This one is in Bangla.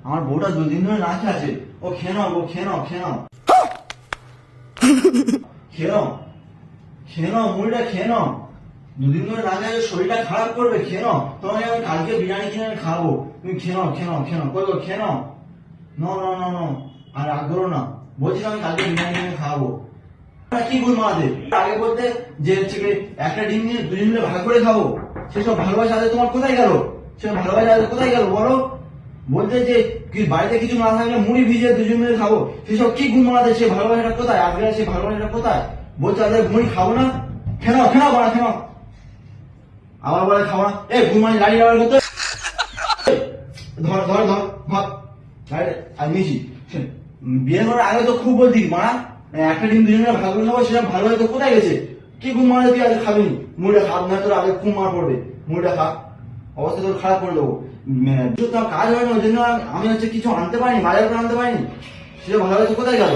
আমার বউটা 2 দিন ধরে না খেয়ে আছে। ও খেয়ে নাও, ও খেয়ে নাও, খেয়ে নাও, খেয়ে নাও, খেয়ে নাও, মুড়িটা খেয়ে নাও। 2 দিন ধরে না খেয়ে শরীরটা খারাপ করবে, খেয়ে নাও। তোমাকে আমি কালকে বিরিয়ানি কিনে এনে খাওয়াবো, তুমি খেয়ে নাও, খেয়ে নাও, খেয়ে নাও, কই গো, খেয়ে নাও। নো নো নো নো, আর রাগ করো না, বলছি আমি কালকে বিরিয়ানি কিনে খাওয়াবো। কি ভুল মাঝে আগে বলতে যে হচ্ছে কি একটা ডিম নিয়ে 2 জন মিলে ভাগ করে খাবো, সেসব ভালোবাসা আজ তোমার কোথায় গেল? সেসব ভালোবাসা আজ কোথায় গেল বলো? বলতে যে কি বাড়িতে কিছু না থাকলে মুড়ি ভিজিয়ে 2 জন মিলে খাবো, সেসব কি গুণ মানাতে? সে ভালোবাসাটা কোথায়? আজকে সে ভালোবাসাটা কোথায়? বলছে আজকে মুড়ি খাবো না, খেয়ে নাও, খেয়ে নাও, বাড়া খেয়ে নাও। আবার বলে খাবো না, এ গুণ মানে লাড়ি আবার করতে ধর ধর ধর ভাব আর মিশি। বিয়ে করার আগে তো খুব বলতি মা একটা ডিম 2 জনের ভাগ করে খাবো, সেটা ভালো হয়তো কোথায় গেছে? কি ঘুম মারা তুই আজ খাবি? মুড়িটা খাব না, তোর আগে ঘুম মার পড়বে। মুড়িটা খা, অবস্থা তোর খারাপ করে দেবো। কাজ হয় না, ওই জন্য আমি হচ্ছে কিছু আনতে পারিনি, বাজার করে আনতে পারিনি, সেটা ভালো হয়তো কোথায় গেল?